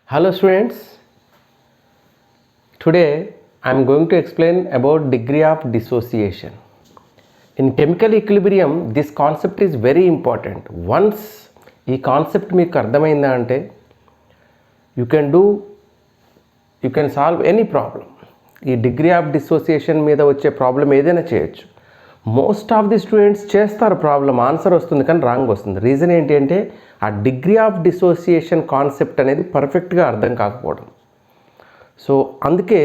Hello students, today I am going to explain about degree of dissociation. In chemical equilibrium, this concept is very important. Once ఈ concept మీకు అర్థమైందా అంటే you can solve any problem. ఈ degree of dissociation మీద వచ్చే problem ఏదైనా చేయొచ్చు. Most of the students చేస్తారు ప్రాబ్లం, ఆన్సర్ వస్తుంది కానీ రాంగ్ వస్తుంది. రీజన్ ఏంటి అంటే ఆ డిగ్రీ ఆఫ్ డిసోసియేషన్ కాన్సెప్ట్ అనేది పర్ఫెక్ట్గా అర్థం కాకపోవడం. సో అందుకే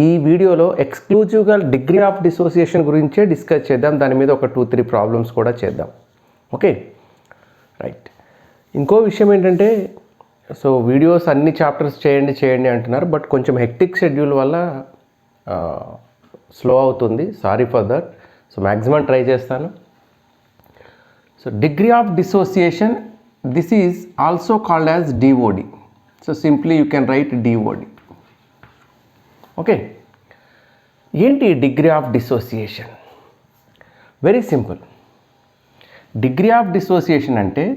ఈ వీడియోలో ఎక్స్క్లూజివ్గా డిగ్రీ ఆఫ్ డిసోసియేషన్ గురించే డిస్కస్ చేద్దాం. దాని మీద ఒక 2-3 ప్రాబ్లమ్స్ కూడా చేద్దాం. Okay, right. ఇంకో విషయం ఏంటంటే సో వీడియోస్ అన్ని చాప్టర్స్ చేయండి అంటున్నారు, బట్ కొంచెం హెక్టిక్ షెడ్యూల్ వల్ల స్లో అవుతుంది. Sorry for that. So maximum try చేస్తాను. So degree of dissociation, this is also called as DOD. So simply you can write DOD. Okay, ఏంటి degree of dissociation? Very simple. Degree of dissociation అంటే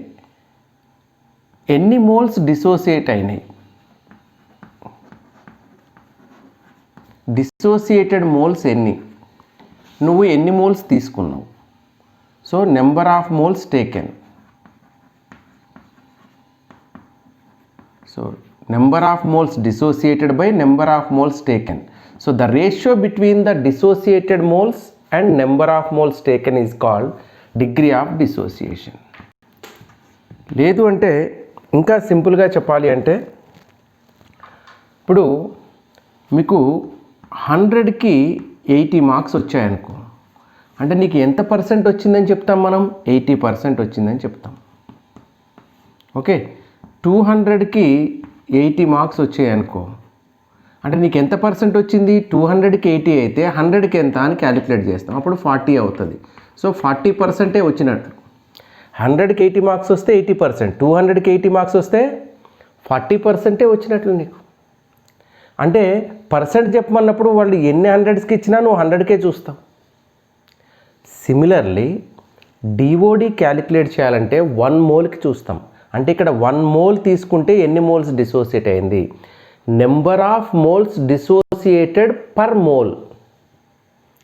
ఎన్ని moles dissociate అయినాయి, dissociated moles ఎన్ని, నువ్వు ఎన్ని moles తీసుకున్నావు. So number of moles taken. So number of moles dissociated by number of moles taken. So the ratio between the dissociated moles and number of moles taken is called degree of dissociation. లేదు అంటే ఇంకా సింపుల్గా చెప్పాలి అంటే ఇప్పుడు మీకు 100కి 80 marks వచ్చాయనుకో, అంటే నీకు ఎంత పర్సెంట్ వచ్చిందని చెప్తాం మనం? 80% వచ్చిందని చెప్తాం. ఓకే, 200కి 80 మార్క్స్ వచ్చాయనుకో, అంటే నీకు ఎంత పర్సెంట్ వచ్చింది? 200కి 80 అయితే 100కి ఎంత అని క్యాలిక్యులేట్ చేస్తాం, అప్పుడు 40 అవుతుంది. సో 40% వచ్చినట్లు. 100కి 80 మార్క్స్ వస్తే 80%, 200కి 80 మార్క్స్ వస్తే 40% వచ్చినట్లు నీకు. అంటే పర్సెంట్ చెప్పమన్నప్పుడు వాళ్ళు ఎన్ని 100స్కి ఇచ్చినా నువ్వు 100కే చూస్తావు. సిమిలర్లీ డిఓడి క్యాలిక్యులేట్ చేయాలంటే 1 మోల్కి చూస్తాం. అంటే ఇక్కడ 1 మోల్ తీసుకుంటే ఎన్ని మోల్స్ డిసోసియేట్ అయింది, number of moles dissociated per mole.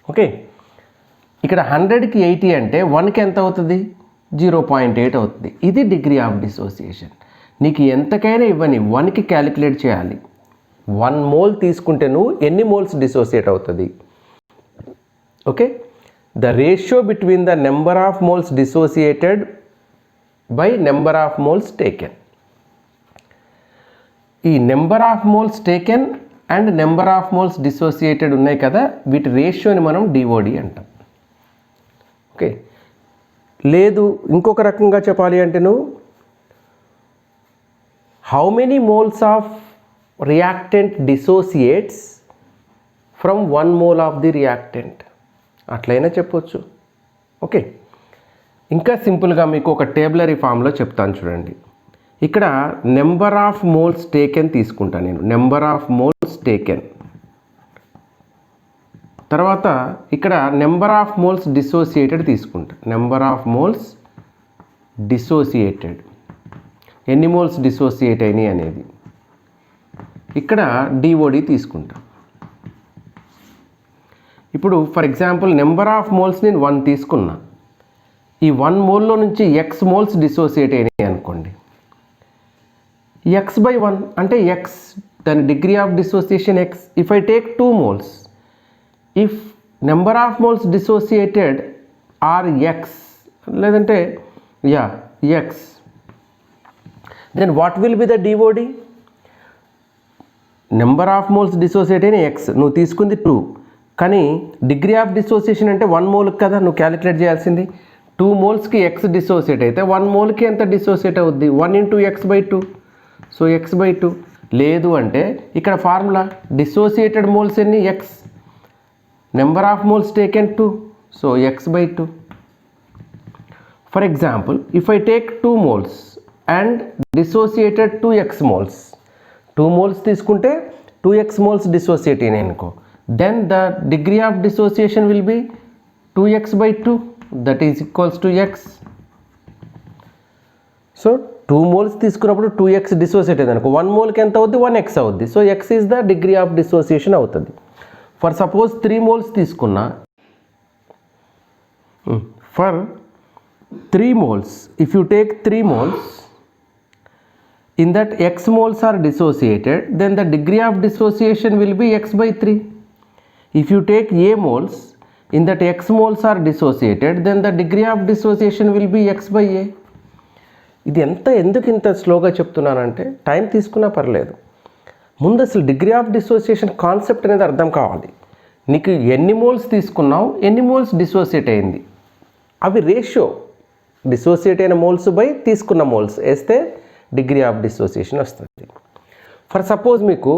Okay, ఇక్కడ 100కి 80 అంటే 1కి ఎంత అవుతుంది? 0.8 అవుతుంది. ఇది డిగ్రీ ఆఫ్ డిసోసియేషన్. నీకు ఎంతకైనా ఇవ్వని 1కి క్యాలిక్యులేట్ చేయాలి. 1 మోల్ తీసుకుంటే నువ్వు ఎన్ని మోల్స్ డిసోసియేట్ అవుతుంది. Okay, the ratio between the number of moles dissociated by number of moles taken. ఈ number of moles taken and number of moles dissociated ఉన్నాయి కదా, వీటి రేషియోని మనం డిఓడి అంటాం. ఓకే, లేదు ఇంకొక రకంగా చెప్పాలి అంటే నువ్వు how many moles of reactant dissociates from 1 mole of the reactant, అట్లయినా చెప్పొచ్చు. ఓకే, ఇంకా సింపుల్గా మీకు ఒక టేబులరీ ఫామ్లో చెప్తాను చూడండి. ఇక్కడ నెంబర్ ఆఫ్ మోల్స్ టేకెన్ తీసుకుంటాను నేను, నెంబర్ ఆఫ్ మోల్స్ టేకెన్. తర్వాత ఇక్కడ నెంబర్ ఆఫ్ మోల్స్ డిసోసియేటెడ్ తీసుకుంటా, నెంబర్ ఆఫ్ మోల్స్ డిసోసియేటెడ్, ఎన్ని మోల్స్ డిసోసియేట్ అయినాయి అనేది. ఇక్కడ డిఓడి తీసుకుంటా. ఇప్పుడు for example number of moles నేను 1 తీసుకున్నా, ఈ 1 మోల్లో నుంచి ఎక్స్ మోల్స్ డిసోసియేట్ అయినాయి అనుకోండి. ఎక్స్ బై 1 అంటే ఎక్స్, దాని degree of dissociation x. If I take 2 moles, if number of moles dissociated are x, లేదంటే x, then what will be the DOD? Number of moles dissociate అయిన x, నువ్వు తీసుకుంది 2, కానీ degree of dissociation అంటే 1 మోల్కి కదా నువ్వు calculate చేయాల్సింది. 2 మోల్స్కి X dissociate అయితే 1 మోల్కి ఎంత డిసోసియేట్ అవుద్ది? 1 × x/2. So x/2. లేదు అంటే ఇక్కడ ఫార్ములా డిసోసియేటెడ్ మోల్స్ ఎన్ని? X, number of moles taken 2, so x/2. For example if I take 2 moles and dissociated 2x moles, 2 moles తీసుకుంటే 2x మోల్స్ డిసోసియేట్ అయినాయి అనుకో, then the degree of dissociation will be 2x/2, that is equals to x. So 2 moles తీసుకున్నప్పుడు 2x dissociate అయింది అనుకో, 1 mole కి ఎంత అవుద్ది, 1x అవుద్ది. So x is the degree of dissociation అవుతుంది. ఫర్ సపోజ్ 3 moles తీసుకున్నా, for 3 moles, if you take 3 moles, in that x moles are dissociated, then the degree of dissociation will be x by 3. If you take a moles, in that x moles are dissociated, then the degree of dissociation will be x by a. ఇది ఎందుకు ఇంత స్లోగా చెప్తున్నానంటే, time తీసుకున్నా పర్లేదు, ముందు అసలు degree of dissociation concept అనేది అర్థం కావాలి. నీకు ఎన్ని మోల్స్ తీసుకున్నావు, ఎన్ని మోల్స్ డిసోసియేట్ అయింది, అవి రేషియో, డిసోసియేట్ అయిన మోల్స్ బై తీసుకున్న మోల్స్ వేస్తే డిగ్రీ ఆఫ్ డిసోసియేషన్ వస్తుంది. ఫర్ సపోజ్ మీకు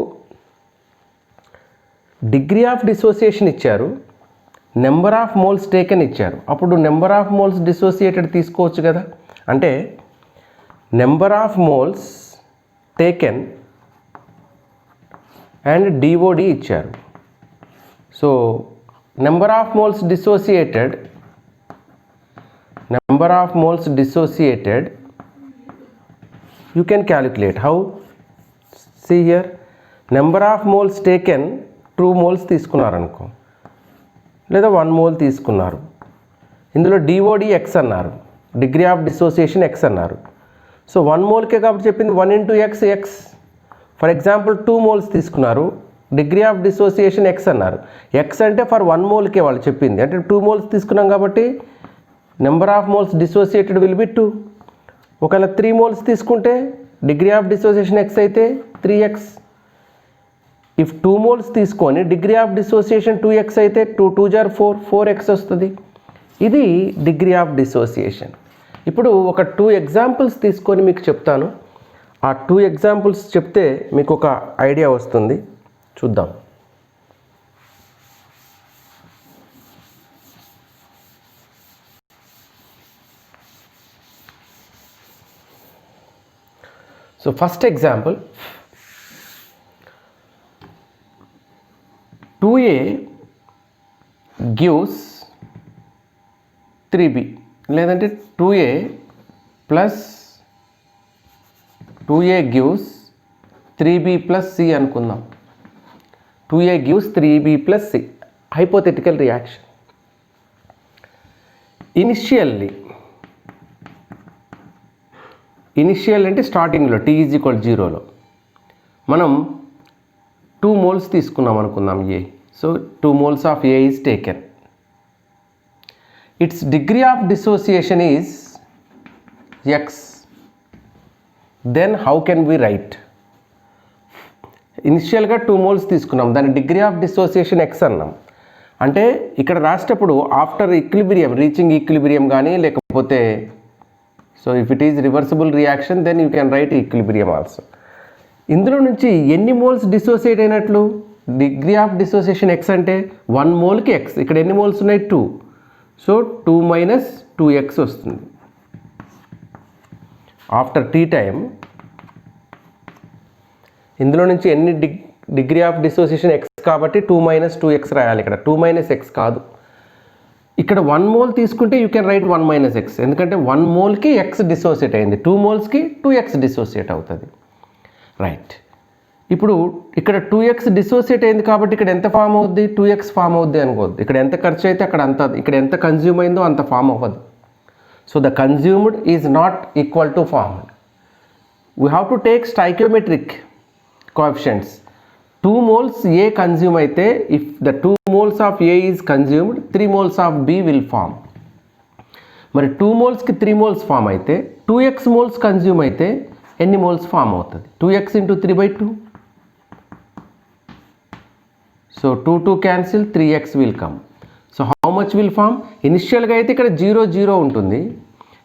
డిగ్రీ ఆఫ్ డిసోసియేషన్ ఇచ్చారు, నెంబర్ ఆఫ్ మోల్స్ టేకెన్ ఇచ్చారు, అప్పుడు నెంబర్ ఆఫ్ మోల్స్ డిసోసియేటెడ్ తీసుకోవచ్చు కదా. అంటే number of moles taken and DOD ఇచ్చారు. So number of moles dissociated, number of moles dissociated you can calculate. How? See here, number of moles taken 2 moles తీసుకున్నారు అనుకో, లేదా 1 mole తీసుకున్నారు, ఇందులో DoD X అన్నారు, డిగ్రీ ఆఫ్ డిసోసియేషన్ ఎక్స్ అన్నారు. So 1 moleకే కాబట్టి చెప్పింది 1 into x X. For example 2 moles తీసుకున్నారు, డిగ్రీ ఆఫ్ డిసోసియేషన్ ఎక్స్ అన్నారు. ఎక్స్ అంటే ఫర్ 1 moleకే వాళ్ళు చెప్పింది, అంటే 2 moles తీసుకున్నాం కాబట్టి number of moles dissociated will be 2. ఒకవేళ 3 moles తీసుకుంటే డిగ్రీ ఆఫ్ డిసోసియేషన్ ఎక్స్ అయితే 3x. ఇఫ్ 2 moles తీసుకొని డిగ్రీ ఆఫ్ డిసోసియేషన్ 2x అయితే 2 2 జార్ 4, 4x వస్తుంది. ఇది డిగ్రీ ఆఫ్ డిసోసియేషన్. ఇప్పుడు ఒక 2 ఎగ్జాంపుల్స్ తీసుకొని మీకు చెప్తాను. ఆ 2 ఎగ్జాంపుల్స్ చెప్తే మీకు ఒక ఐడియా వస్తుంది. చూద్దాం. So first example, 2a gives 3b, లేదంటే 2a plus 2a gives 3b plus c అనుకుందాం. 2a gives 3b plus c, hypothetical reaction. Initial అంటే స్టార్టింగ్లో t ఈజ్ ఈక్వల్ 0లో మనం 2 moles తీసుకున్నాం అనుకుందాం A. So 2 moles of A is taken. It's degree of dissociation is x. Then how can we write? ఇనిషియల్గా 2 moles తీసుకున్నాం, దాని degree of dissociation x అన్నాం. అంటే ఇక్కడ రాసేటప్పుడు ఆఫ్టర్ ఈక్విలిబ్రియం, రీచింగ్ ఈక్విలిబ్రియం కానీ, లేకపోతే so if it is reversible reaction then you can write equilibrium also. ఇందులో నుంచి ఎన్ని మోల్స్ డిసోసియేట్ అయినట్లు, డిగ్రీ ఆఫ్ డిసోసియేషన్ ఎక్స్ అంటే 1 moleకి ఎక్స్, ఇక్కడ ఎన్ని మోల్స్ ఉన్నాయి 2, సో 2 minus 2x వస్తుంది. ఆఫ్టర్ టీ టైం ఇందులో నుంచి ఎన్ని డిగ్రీ ఆఫ్ డిసోసియేషన్ ఎక్స్ కాబట్టి 2 minus 2x రాయాలి. ఇక్కడ 2 minus x కాదు, ఇక్కడ 1 mole తీసుకుంటే you can right 1 minus x, ఎందుకంటే 1 moleకి x డిసోసియేట్ అయింది, 2 molesకి 2x డిసోసియేట్ అవుతుంది. రైట్, ఇప్పుడు ఇక్కడ 2x డిసోసియేట్ అయింది కాబట్టి ఇక్కడ ఎంత ఫామ్ అవుద్ది, 2x ఫామ్ అవుద్ది అనుకోవద్దు. ఇక్కడ ఎంత ఖర్చు అయితే అక్కడ అంత, ఇక్కడ ఎంత కన్జ్యూమ్ అయిందో అంత ఫామ్ అవ్వదు. So the consumed is not equal to formed. We have to take stoichiometric coefficients. 2 moles A consume అయితే, if the 2 moles of A is consumed, 3 moles of B will form. మరి 2 molesకి 3 moles form అయితే 2x moles consume అయితే ఎన్ని moles form అవుతుంది? 2x into 3/2. So 2 2 cancel, 3x will come. So how much will form? ఇనిషియల్గా అయితే ఇక్కడ 0 0 ఉంటుంది,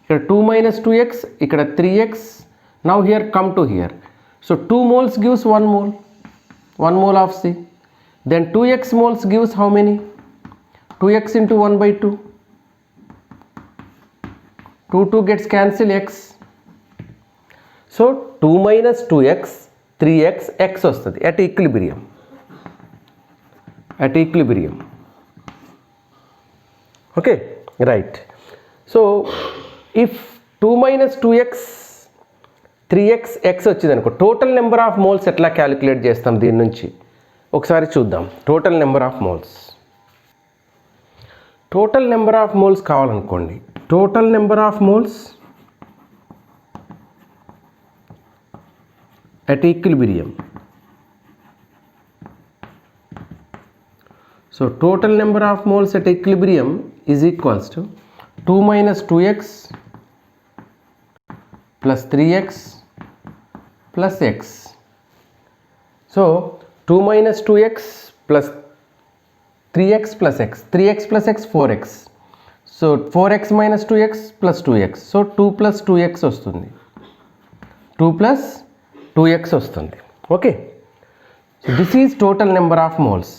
ఇక్కడ 2 minus 2x, ఇక్కడ 3x. Now here come to hear. So 2 moles gives 1 mole, 1 mole of C. Then 2x moles gives how many? 2x into 1/2. 2 2 gets cancel x. So 2 minus 2x, 3x, x వస్తుంది at equilibrium. At equilibrium. Okay, right. So if 2 minus 2x 3x వచ్చింది అనుకో, total number of moles ఎట్లా calculate చేస్తాం దీని నుంచి ఒకసారి చూద్దాం. Total number of moles కావాలనుకోండి, total number of moles at equilibrium. So total number of moles at equilibrium is equals to 2 minus 2x plus 3x plus x. So 2 minus 2x plus 3x plus x, 3x plus x 4x. So 4x minus 2x plus 2x. So 2 plus 2x వస్తుంది, 2 plus 2x వస్తుంది. Okay, so this is total number of moles.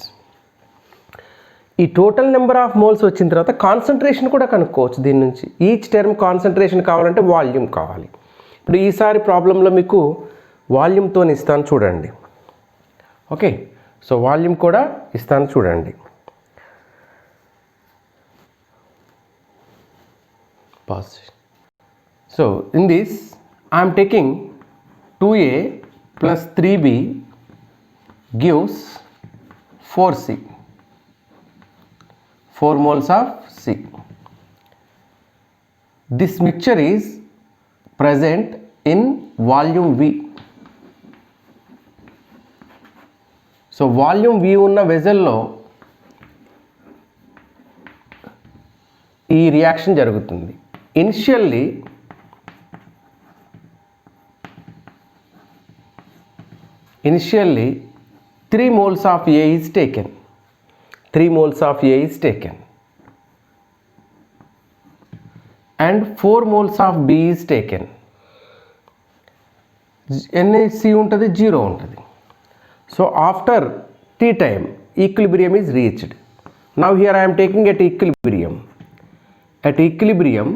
ఈ total number of moles వచ్చిన తర్వాత concentration కూడా కనుక్కోవచ్చు దీని నుంచి. Each term concentration కావాలంటే వాల్యూమ్ కావాలి. ఇప్పుడు ఈసారి ప్రాబ్లంలో మీకు వాల్యూమ్తో ఇస్తాను చూడండి. ఓకే, సో వాల్యూమ్ కూడా ఇస్తాను చూడండి. Pass. So in this I'm taking 2a plus 3b gives 4c, 4 moles of C. This mixture is present in volume V. So volume V ఉన్న వెజల్లో ఈ రియాక్షన్ జరుగుతుంది. Initially Initially 3 moles of A is taken, 3 moles of A is taken and 4 moles of B is taken. NaC untadi 0 untadi. So after T time equilibrium is reached. Now here I am taking at equilibrium. At equilibrium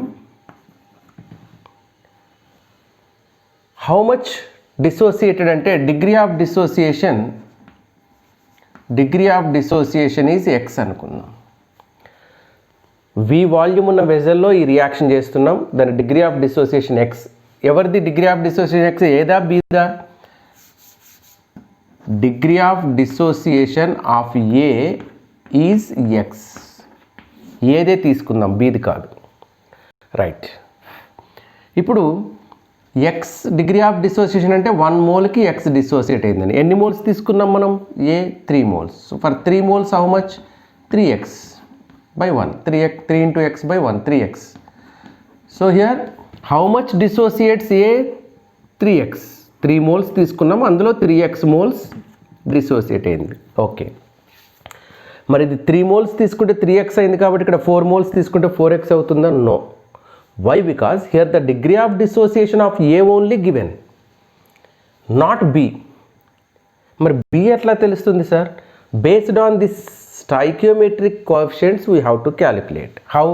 how much dissociated అంటే degree of dissociation is x అనుకుందాం. V volume ఉన్న వెజల్లో ఈ reaction చేస్తున్నాం, దాని degree of dissociation x. ఎవరిది degree of dissociation x, ఏదా బీదా? Degree of dissociation of A is x. ఏదే తీసుకుందాం, బీది కాదు. రైట్, ఇప్పుడు ఎక్స్ డిగ్రీ ఆఫ్ డిసోసియేషన్ అంటే 1 మోల్కి ఎక్స్ డిసోసియేట్ అయిందని. ఎన్ని మోల్స్ తీసుకున్నాం మనం? A 3 moles. So for 3 moles how much? 3x by 1, 3 into x by 1, 3x. So here how much dissociates A? 3x. 3 moles తీసుకున్నాం, అందులో 3x మోల్స్ డిసోసియేట్ అయింది. Okay, మరి ఇది 3 మోల్స్ తీసుకుంటే 3x అయింది కాబట్టి ఇక్కడ 4 మోల్స్ తీసుకుంటే 4x అవుతుందా? No. Why? Because here the degree of dissociation of A only given, not B. మరి B ఎట్లా తెలుస్తుంది sir? Based on this stoichiometric coefficients we have to calculate. How?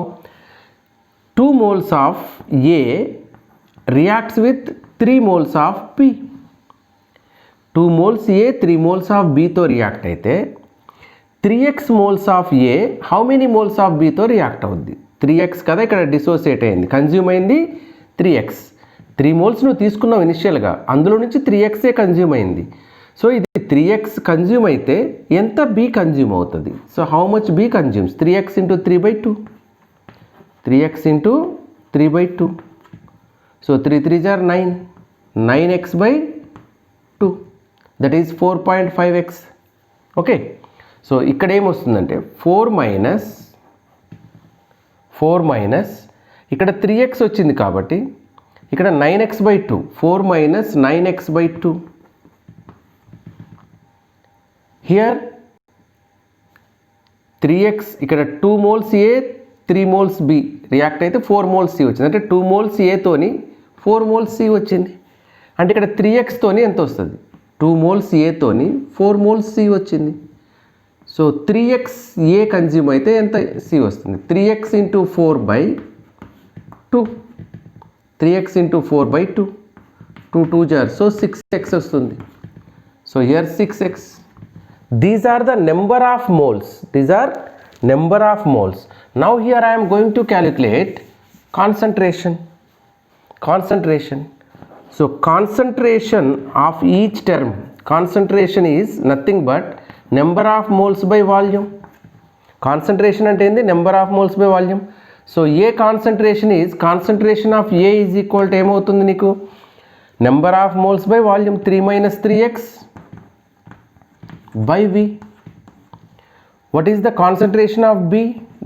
2 moles of A reacts with 3 moles of B. 2 moles A 3 moles of B తో react అయితే 3x moles of A how many moles of B తో react అవుద్ది? 3x కదా ఇక్కడ dissociate అయింది, consume అయింది 3x. 3 moles నువ్వు తీసుకున్నావు ఇనిషియల్గా, అందులో నుంచి 3xే కన్జ్యూమ్ అయింది. సో ఇది 3x కన్జ్యూమ్ అయితే ఎంత B కన్జ్యూమ్ అవుతుంది? So how much B consumes? 3x into 3/2, 3x into 3/2. So 3 3s are 9, 9x/2 that is 4.5x. Okay, so ఇక్కడ ఏమొస్తుందంటే 4 మైనస్ ఇక్కడ 3x వచ్చింది కాబట్టి ఇక్కడ 9x/2, 4 minus 9x/2. Here 3x ఇక్కడ 2 moles A 3 moles B react అయితే 4 moles C వచ్చింది. అంటే 2 moles A తోని 4 moles C వచ్చింది. అంటే ఇక్కడ 3x తోని ఎంత వస్తుంది? 2 moles A తోని 4 moles C వచ్చింది. సో 3x A కన్జ్యూమ్ అయితే ఎంత C వస్తుంది? 3x into 4/2, 3x into 4/2, 2 2s are so 6x వస్తుంది. So here 6x. These are the number of moles. These are number of moles. Now here I am going to calculate concentration. So concentration of each term, concentration is nothing but number of moles by volume. Concentration అంటే ఏంది? Number of moles by volume. So A concentration is, concentration of A is equal to ఏమవుతుంది నీకు? Number of moles by volume 3 - 3x by V. What is the concentration of B?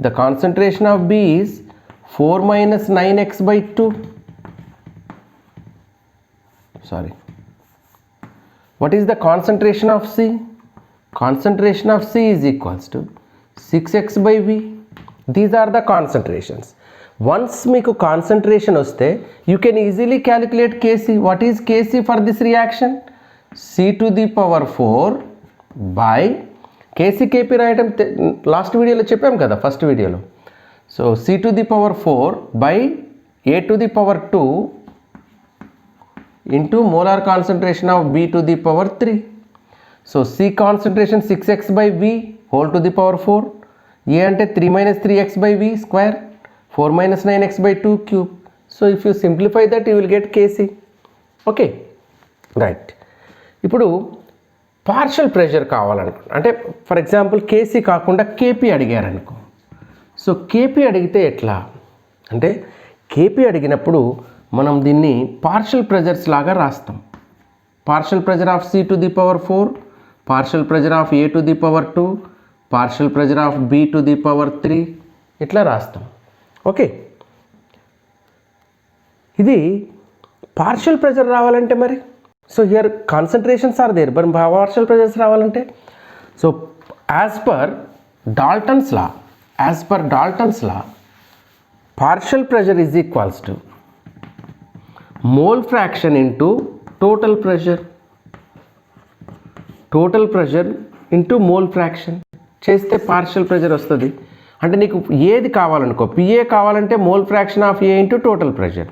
The concentration of B is 4 - 9x by 2. Sorry. What is the concentration of C? Concentration of C is equals to 6x by V. These are the concentrations. Once మీకు concentration వస్తే you can easily calculate Kc. What is Kc for this reaction? C⁴ by Kc Kp రాయటం last వీడియోలో చెప్పాం కదా, first వీడియోలో. So C⁴ by A⁴ into molar concentration of B⁴. So C concentration 6x by V whole to the power 4. A అంటే 3 - 3x by V square, 4 - 9x by 2 cube. So if you simplify that you will get Kc. Okay, right. ఇప్పుడు partial pressure కావాలనుకో, అంటే for example KC కాకుండా KP అడిగారనుకో. So KP అడిగితే ఎట్లా అంటే, KP అడిగినప్పుడు మనం దీన్ని పార్షల్ ప్రెజర్స్ లాగా రాస్తాం. Partial pressure of C⁴, partial pressure of A⁴, partial pressure of B⁴, ఇట్లా రాస్తాం. ఓకే, ఇది పార్షల్ ప్రెజర్ రావాలంటే మరి, so here concentrations are there, but partial pressures రావాలంటే, so as per Dalton's law partial pressure is equals to mole fraction into total pressure into mole fraction చేస్తే partial pressure వస్తుంది. అంటే నీకు ఏది కావాలనుకో, పిఏ కావాలంటే mole fraction of A into total pressure,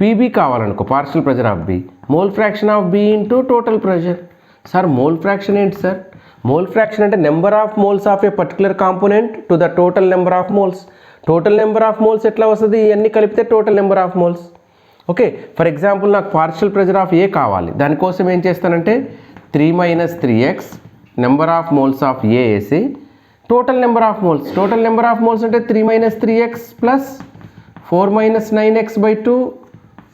P B కావాలనుకో partial pressure of B, mole fraction of B into total pressure. Sir mole fraction ఏంటి sir? Mole fraction అంటే number of moles of a particular component to the total number of moles. Total number of moles ఎట్లా వస్తుంది? ఇవన్నీ కలిపితే total number of moles. Okay, for example నాకు partial pressure of A కావాలి, దానికోసం ఏం చేస్తానంటే 3 - 3x number of moles of A వేసి టోటల్ నెంబర్ ఆఫ్ మోల్స్ అంటే 3 - 3x plus 4 - 9x by 2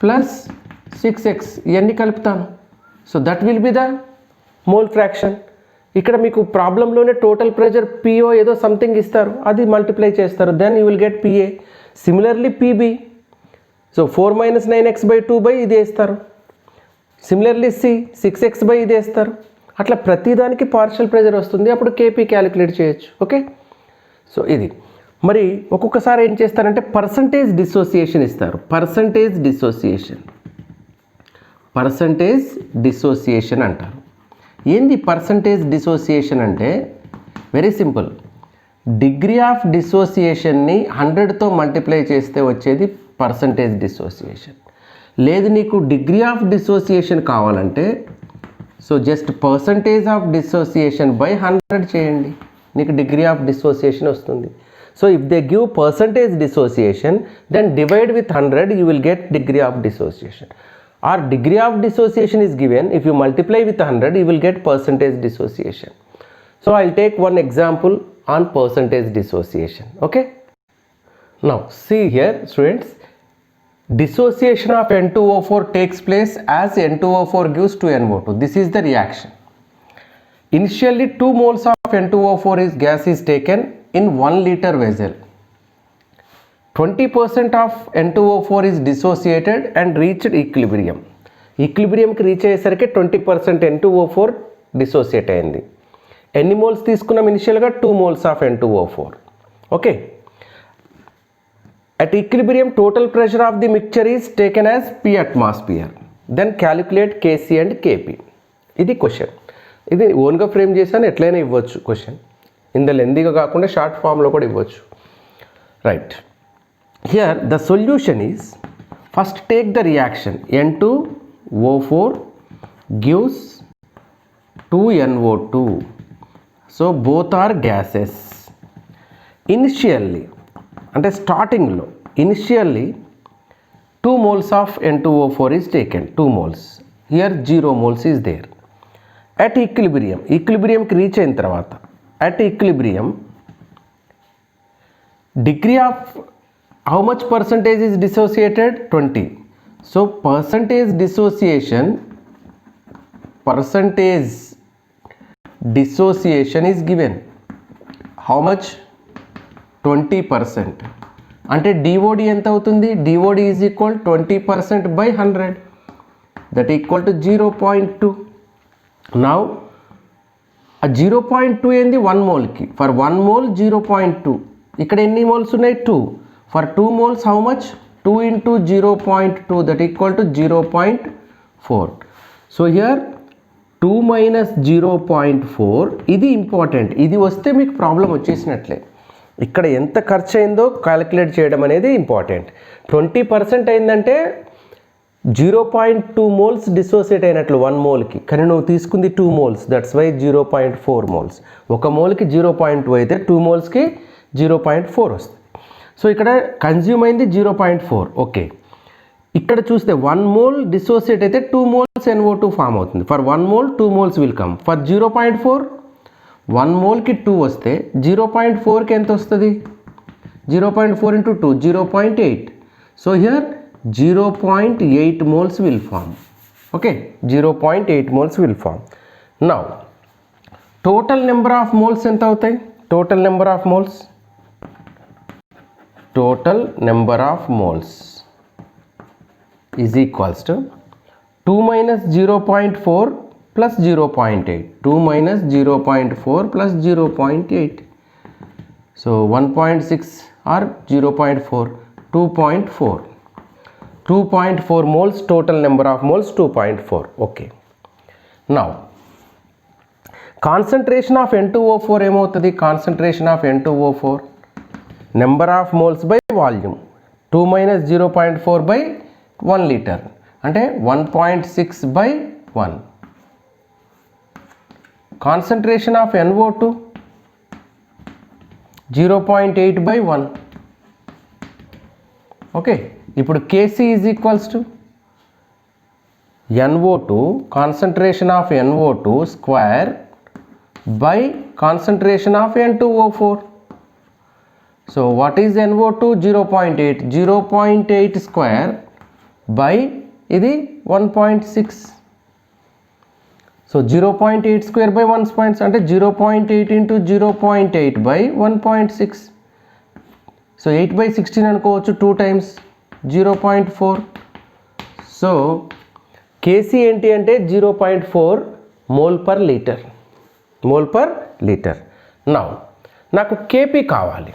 plus 6x, ఇవన్నీ కలుపుతాను. So that will be the mole fraction. ఇక్కడ మీకు ప్రాబ్లంలోనే టోటల్ ప్రెషర్ పిఓ ఏదో సంథింగ్ ఇస్తారు, అది మల్టిప్లై చేస్తారు, then you will get P A. Similarly P B, so 4 - 9x by 2 by ఇది వేస్తారు. సిమిలర్లీ సి 6x బై ఇది వేస్తారు. అట్లా ప్రతిదానికి పార్షల్ ప్రెషర్ వస్తుంది, అప్పుడు కేపీ క్యాలిక్యులేట్ చేయొచ్చు. ఓకే, సో ఇది మరి ఒక్కొక్కసారి ఏం చేస్తారంటే పర్సంటేజ్ డిసోసియేషన్ ఇస్తారు. పర్సంటేజ్ డిసోసియేషన్ అంటారు. ఏంది పర్సంటేజ్ డిసోసియేషన్ అంటే? వెరీ సింపుల్, డిగ్రీ ఆఫ్ డిసోసియేషన్ని 100తో మల్టిప్లై చేస్తే వచ్చేది పర్సంటేజ్ డిసోసియేషన్. లేదు నీకు డిగ్రీ ఆఫ్ డిసోసియేషన్ కావాలంటే so just percentage of dissociation by 100 చేయండి, నీకు డిగ్రీ ఆఫ్ డిసోసియేషన్ వస్తుంది. So if they give percentage dissociation then divide with 100 you will get degree of dissociation, or degree of dissociation is given, if you multiply with 100 you will get percentage dissociation. So I'll take one example on percentage dissociation. Okay, now see here students, dissociation of N2O4 takes place as N2O4 gives to NO2. This is the reaction. Initially 2 moles of N2O4 gas is taken in 1 liter vessel. 20% of N2O4 is dissociated and reached equilibrium. Equilibrium కి reach అయ్యేసరికి 20% N2O4 dissociate అయింది. ఎన్ని moles తీసుకున్నాం? ఇనిషియల్గా 2 moles of N2O4. Okay, at equilibrium total pressure of the mixture is taken as P atmosphere. Then calculate Kc and Kp. ఇది question. ఇది ఓన్గా frame చేశాను, ఎట్లయినా ఇవ్వచ్చు క్వశ్చన్. ఇంత లెందీగా కాకుండా షార్ట్ ఫామ్లో కూడా ఇవ్వచ్చు. Right, here the solution is, first take the reaction. N2O4 gives 2NO2. So both are gases. Initially అంటే స్టార్టింగ్లో initially 2 moles of N2O4 is taken, 2 moles. Here 0 moles is there. At equilibrium, equilibriumకి reach అయిన తర్వాత at equilibrium, degree of how much percentage is dissociated? 20. So percentage dissociation is given. How much? 20%. అంటే DOD ఎంత అవుతుంది? DOD is equal 20% by 100, that equal to 0.2. Now ఆ 0.2 ఏంది 1 మోల్కి, for 1 mole 0.2. ఇక్కడ ఎన్ని మోల్స్ ఉన్నాయి? 2. For 2 moles how much? 2 into 0.2, that equal to 0.4. So here 2 minus 0.4, ఇది important. ఇది వస్తే మీకు ప్రాబ్లం వచ్చేసినట్లే. ఇక్కడ ఎంత ఖర్చు అయిందో క్యాలిక్యులేట్ చేయడం అనేది ఇంపార్టెంట్. 20% అయిందంటే 0.2 మోల్స్ డిసోసియేట్ అయినట్లు 1 మోల్కి, కానీ నువ్వు తీసుకుంది 2 మోల్స్, దట్స్ వై 0.4 మోల్స్. ఒక మోల్కి 0.2 అయితే 2 మోల్స్కి 0.4 వస్తుంది. సో ఇక్కడ కన్జ్యూమ్ అయింది 0.4. ఓకే, ఇక్కడ చూస్తే 1 మోల్ డిసోసియేట్ అయితే 2 మోల్స్ NO2 ఫామ్ అవుతుంది. For 1 mole 2 moles will come. For 0.4, 1 మోల్కి 2 వస్తే 0.4కి ఎంత వస్తుంది? 0.4 into 2, 0.8. So here 0.8 moles will form. Okay, 0.8 moles will form. Now total number of moles ఎంత అవుతాయి? Total number of moles is equals to 2 minus 0.4 plus 0.8. 2 minus 0.4 plus 0.8. So 1.6 or 0.4, 2.4. 2.4 moles, total number of moles 2.4. Okay, now concentration of N2O4 ఏమవుతుంది? concentration of N2O4 number of moles by volume, 2 minus 0.4 by 1 liter, అంటే 1.6 by 1. concentration of NO2 0.8 by 1. Okay, ఇప్పుడు Kc is equals to NO2, concentration of NO2 square by concentration of N2O4. So what is NO2? 0.8. 0.8 square by ఇది 1.6. So 0.8 square by 1 అంటే 0.8 into 0.8 by 1.6. So 8/16 అనుకోవచ్చు, 2 times 0.4. So Kc ఏంటి అంటే 0.4 mole per litre. Now నాకు Kp కావాలి.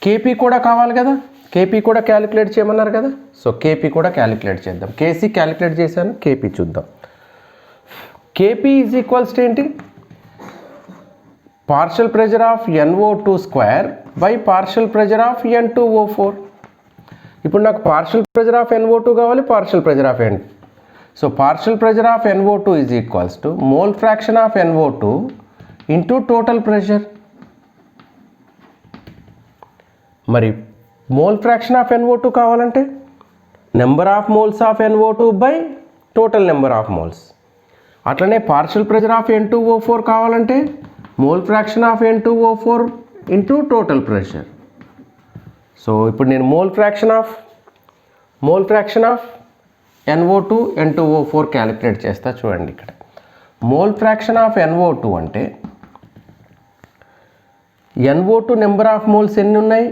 Kp కూడా కావాలి కదా, Kp కూడా క్యాలిక్యులేట్ చేయమన్నారు కదా. సో Kp కూడా క్యాలిక్యులేట్ చేద్దాం. Kc క్యాలిక్యులేట్ చేశాను, Kp చూద్దాం. Kp ఈజ్ ఈక్వల్స్ టు ఏంటి? Partial pressure of NO2 square by partial pressure of N2O4. ఇప్పుడు నాకు పార్షియల్ ప్రెషర్ ఆఫ్ NO2 కావాలి, partial pressure of N. So partial pressure of NO2 is equals to mole fraction of NO2 into total pressure. మరి mole fraction of NO2 కావాలంటే number of moles of NO2 by total number of moles. అట్లనే partial pressure of N2O4 కావాలంటే mole fraction of N2O4 into total pressure. So ఇప్పుడు నేను mole fraction of NO2 N2O4 calculate చేస్తా. చూడండి ఇక్కడ mole fraction of NO2 అంటే NO2 number of moles ఎన్ని ఉన్నాయి?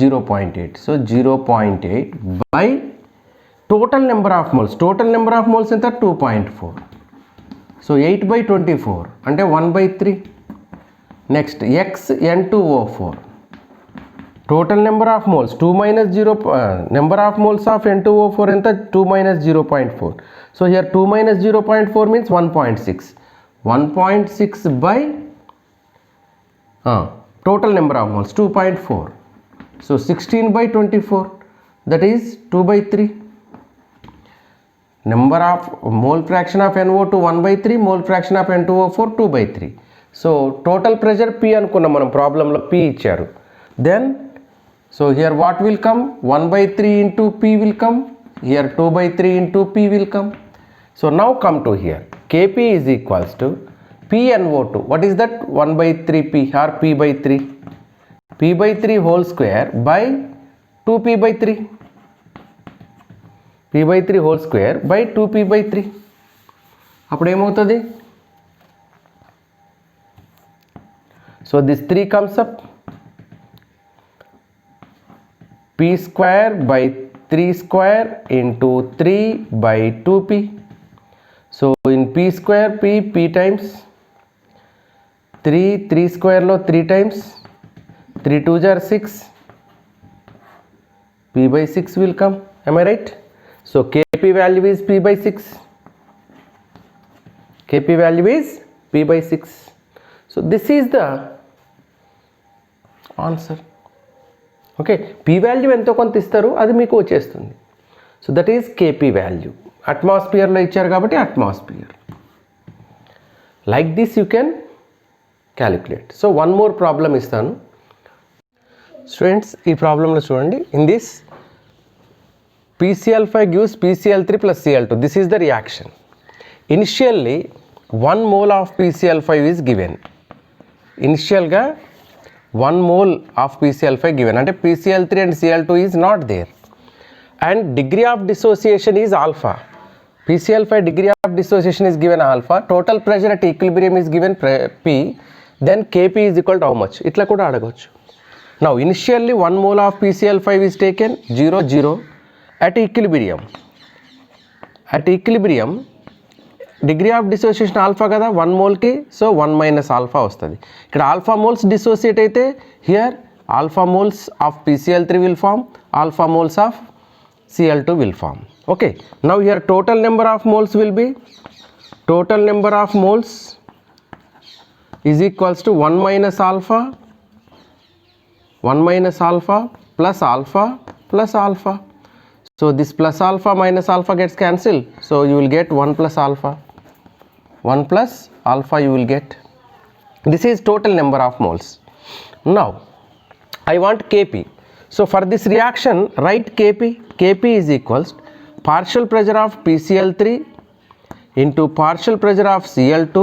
0.8. So 0.8 by total number of moles. Total number of moles ఎంత? 2.4. So 8/24 అంటే 1/3. Next N2O4 total number of moles 2 minus 0 number of moles of N2O4 ఎంత? 2 minus 0.4. So here 2 minus 0.4 means 1.6. 1.6 by total number of moles 2.4. So 16/24, that is 2/3. Number of mole fraction of NO2 1/3, mole fraction of N2O4 2/3. So total pressure P అనుకున్నాం మనం, ప్రాబ్లంలో P ఇచ్చారు. Then So here what will come? 1 by 3 into P will come. Here 2 by 3 into P will come. So now come to here. Kp is equals to PnO2. What is that? 1 by 3P or P by 3. P by 3 whole square by 2P by 3. P by 3 whole square by 2P by 3. అప్పుడు ఏమవుతుంది? So this 3 comes up. P square by 3 square into 3 by 2P. So in P square P times 3 square lo 3 times 3 2s are 6. P by 6 will come. Am I right? So Kp value is P by 6. Kp value is P by 6. So this is the answer. Okay, P value ఎంతో కొంత ఇస్తారు, అది మీకు వచ్చేస్తుంది. So that is Kp value. అట్మాస్ఫియర్లో ఇచ్చారు కాబట్టి atmosphere. Like this you can calculate. So one more problem ఇస్తాను స్టూడెంట్స్. ఈ ప్రాబ్లంలో చూడండి. In this PCl5 gives PCl3 plus Cl2. This is the reaction. Initially 1 mole of PCl5 is given. Initialగా 1 mole of PCl5 given. అంటే PCl3 and Cl2 is not there. And degree of dissociation is alpha. PCl5 degree of dissociation is given alpha. Total pressure at equilibrium is given P. Then Kp is equal to how much? ఇట్లా కూడా అడగవచ్చు. Now initially 1 mole of PCl5 is taken 0 0. At equilibrium degree of dissociation alpha కదా 1 mole కి. So 1 minus alpha వస్తుంది. ఇక్కడ alpha moles dissociate అయితే here alpha moles of PCl3 will form, alpha moles of Cl2 will form. Okay, now here total number of moles will be, total number of moles is equals to 1 minus alpha plus alpha plus alpha. So this plus alpha minus alpha gets cancelled. So you will get 1 plus alpha. 1 plus alpha you will get. This is total number of moles. Now I want Kp. So for this reaction write Kp. Kp is equals partial pressure of PCl3 into partial pressure of Cl2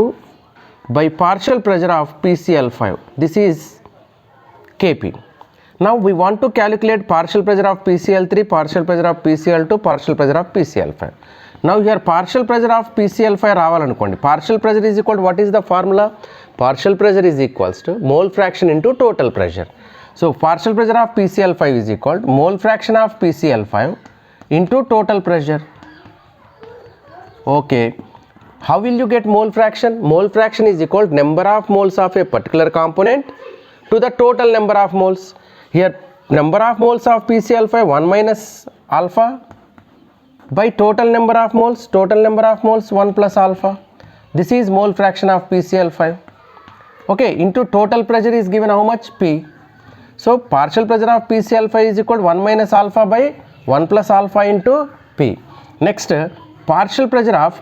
by partial pressure of PCl5. This is Kp. Now we want to calculate partial pressure of PCl3, partial pressure of PCl2, partial pressure of PCl5. Now here partial pressure of PCl5 రావాలనుకోండి. Partial pressure is equal to, what is the formula? Partial pressure is equals to mole fraction into total pressure. So partial pressure of PCl5 is equal to mole fraction of PCl5 into total pressure. Okay, how will you get mole fraction? Mole fraction is equal to number of moles of a particular component to the total number of moles. Here number of moles of PCl5 1 minus alpha by total number of moles 1 plus alpha. This is mole fraction of PCl5. Okay, into total pressure is given how much? P. So partial pressure of PCl5 is equal to 1 minus alpha by 1 plus alpha into P. Next partial pressure of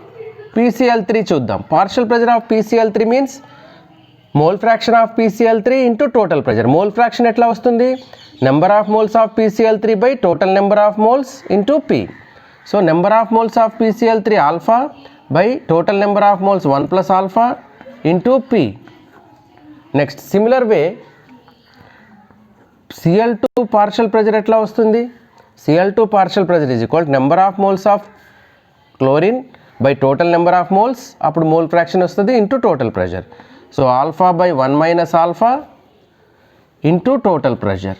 PCl3 చూద్దాం. Partial pressure of PCl3 means mole fraction of PCl3 into total pressure. Mole fraction ఎట్లా వస్తుంది? Number of moles of PCl3 by total number of moles into P. So number of moles of PCl3 alpha by total number of moles 1 plus alpha into P. Next similar way Cl2 partial pressure ఎట్లా వస్తుంది? Cl2 partial pressure is equal to number of moles of chlorine by total number of moles, అప్పుడు mole fraction వస్తుంది into total pressure. So alpha by 1 minus alpha into total pressure.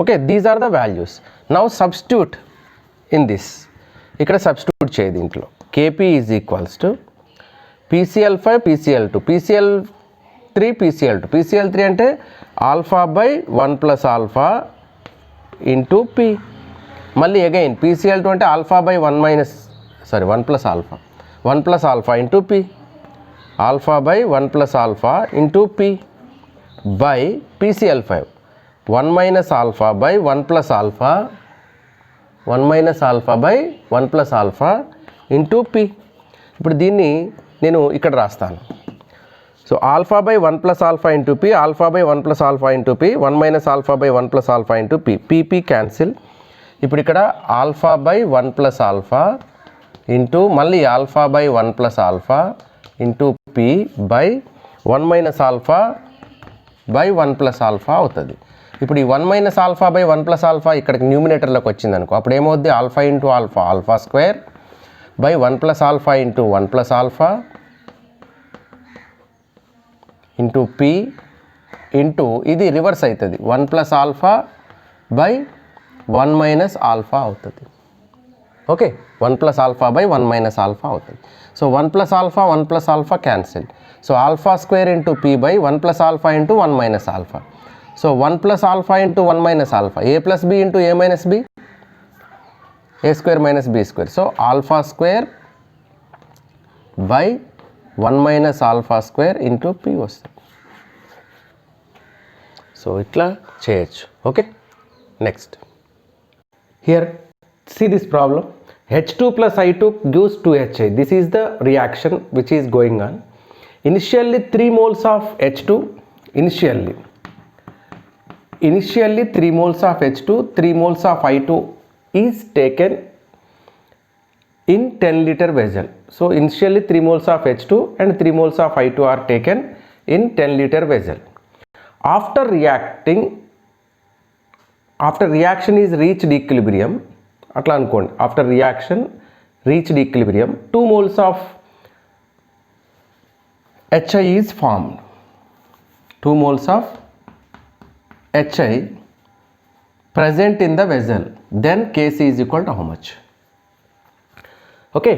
Okay, these are the values. Now substitute in this. ఇక్కడ substitute చేయి దీంట్లో. Kp is equals to PCl5 PCl2 PCl3 PCl2. PCl3 అంటే alpha by 1 plus alpha into P. మళ్ళీ again PCl2 అంటే alpha by 1 plus alpha into P. Alpha by 1 plus alpha into P by PCl5 1 minus alpha by 1 plus alpha by 1 plus alpha into P. ఇప్పుడు దీన్ని నేను ఇక్కడ రాస్తాను. So alpha by 1 plus alpha into P, alpha by 1 plus alpha into P, 1 minus alpha by 1 plus alpha into P, P P cancel. ఇప్పుడు ఇక్కడ alpha by 1 plus alpha into మళ్ళీ alpha by 1 plus alpha into P by 1 minus alpha by 1 plus alpha అవుతుంది. ఇప్పుడు ఈ 1 minus alpha by 1 plus alpha ఇక్కడికి న్యూమినేటర్లోకి వచ్చింది అనుకో, అప్పుడు ఏమవుద్ది alpha into alpha, alpha square by 1 plus alpha into 1 plus alpha into P into ఇది రివర్స్ అవుతుంది 1 plus alpha by 1 minus alpha అవుతుంది. Okay, 1 plus alpha by 1 minus alpha అవుతుంది. So 1 plus alpha 1 plus alpha cancel. So alpha square into P by 1 plus alpha into 1 minus alpha. So 1 plus alpha into 1 minus alpha, A plus B into A minus B, A square minus B square. So alpha square by 1 minus alpha square into P వస్తుంది. So ఇట్లా చేయొచ్చు. Okay, next here see this problem. H2 plus I2 gives 2HI. This is the reaction which is going on. Initially 3 moles of H2, initially 3 moles of H2, 3 moles of I2 is taken in 10 liter vessel. So initially 3 moles of H2 and 3 moles of I2 are taken in 10 liter vessel. After reaction is reached equilibrium, అట్లా అనుకోండి, after reaction reached equilibrium 2 moles of HI is formed. 2 moles of HI present in the vessel, then Kc is equal to how much? Okay,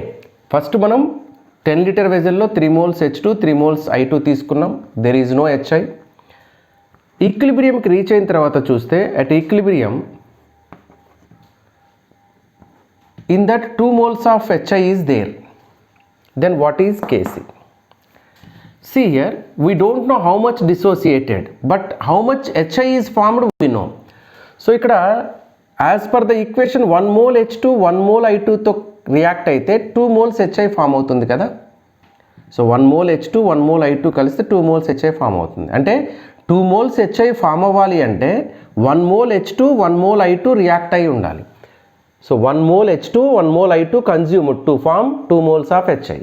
first మనం 10 liter వెజల్లో 3 moles H2 3 moles I2 తీసుకున్నాం. There is no HI. ఈక్విలిబ్రియంకి reach అయిన తర్వాత చూస్తే at equilibrium in that 2 moles of HI is there, then what is Kc? See here, we don't know how much dissociated, but how much HI is formed we know. So ikkada as per the equation 1 mole H2 1 mole I2 తో react అయితే 2 moles HI form అవుతుంది కదా. So 1 mole H2 1 mole I2 కలిస్తే 2 moles HI form అవుతుంది. అంటే 2 moles HI form అవ్వాలి అంటే 1 mole H2 1 mole I2 react అయి ఉండాలి. So 1 mole H2 1 mole I2 consumed to form 2 moles of HI.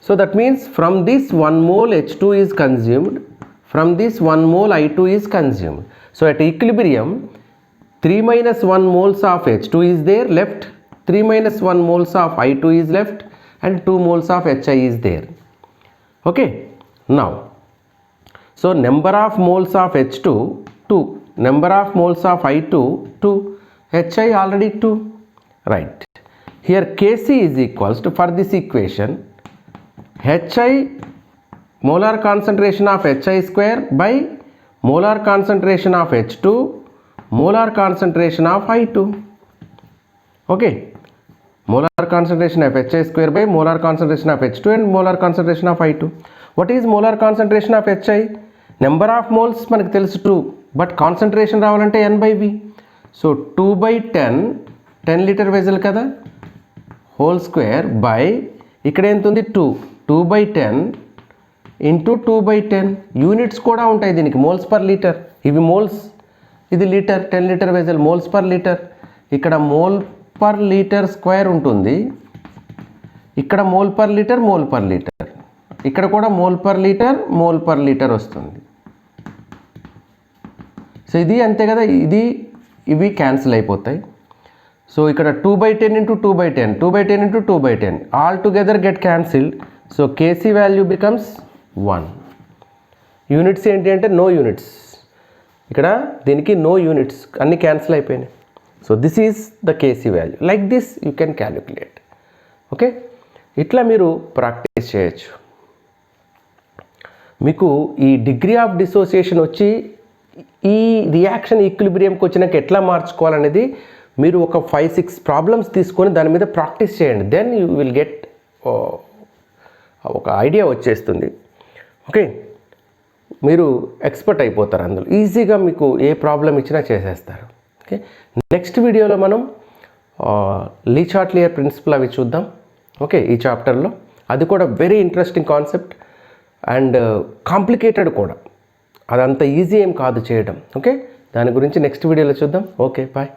So that means from this 1 mole H2 is consumed, from this 1 mole I2 is consumed. So at equilibrium 3 minus 1 moles of H2 is there left, 3 minus 1 moles of I2 is left and 2 moles of HI is there. Okay, now so number of moles of H2 2, number of moles of I2 2, HI already 2. Right, here Kc is equals to, for this equation, HI molar concentration of HI square by molar concentration of H2 molar concentration of I2. Okay, molar concentration of HI square by molar concentration of H2 and molar concentration of I2. What is molar concentration of HI? Number of moles మనకు తెలుసు 2, but concentration రావాలంటే n by v. So 2 by 10 liter vessel కదా, whole square by ఇక్కడ ఎంత ఉంది 2 by 10 into 2 by 10. Units కూడా ఉంటాయి దీనికి, మోల్స్ పర్ లీటర్. ఇవి మోల్స్, ఇది litre. 10 liter vessel moles per litre. ఇక్కడ మోల్ పర్ లీటర్ స్క్వేర్ ఉంటుంది, ఇక్కడ mole per litre mole per litre, ఇక్కడ కూడా మోల్ పర్ లీటర్ వస్తుంది. సో ఇది అంతే కదా, ఇవి క్యాన్సిల్ అయిపోతాయి. సో ఇక్కడ 2 by 10 into 2 by 10, 2 by 10 into 2 by 10 all together get cancelled. So Kc value becomes 1. Units ఏంటి అంటే నో యూనిట్స్, ఇక్కడ దీనికి నో యూనిట్స్, అన్ని క్యాన్సిల్ అయిపోయినాయి. So this is the Kc value. Like this you can calculate. Okay, ఇట్లా మీరు practice చేయొచ్చు. మీకు ఈ డిగ్రీ ఆఫ్ డిసోసియేషన్ వచ్చి ఈ రియాక్షన్ ఈక్విలిబ్రియంకి వచ్చినాక ఎట్లా మార్చుకోవాలనేది మీరు ఒక 5-6 ప్రాబ్లమ్స్ తీసుకొని దాని మీద ప్రాక్టీస్ చేయండి. దెన్ యూ విల్ గెట్ ఒక ఐడియా వచ్చేస్తుంది. ఓకే, మీరు ఎక్స్పర్ట్ అయిపోతారు అందులో, ఈజీగా మీకు ఏ ప్రాబ్లం ఇచ్చినా చేసేస్తారు. ఓకే, నెక్స్ట్ వీడియోలో మనం లీ చాట్లియర్ ప్రిన్సిపల్ అవి చూద్దాం. ఓకే, ఈ చాప్టర్లో అది కూడా very interesting concept. And complicated కూడా. అదంత ఈజీ ఏం కాదు చేయడం. ఓకే, దాని గురించి నెక్స్ట్ వీడియోలో చూద్దాం. Okay, bye.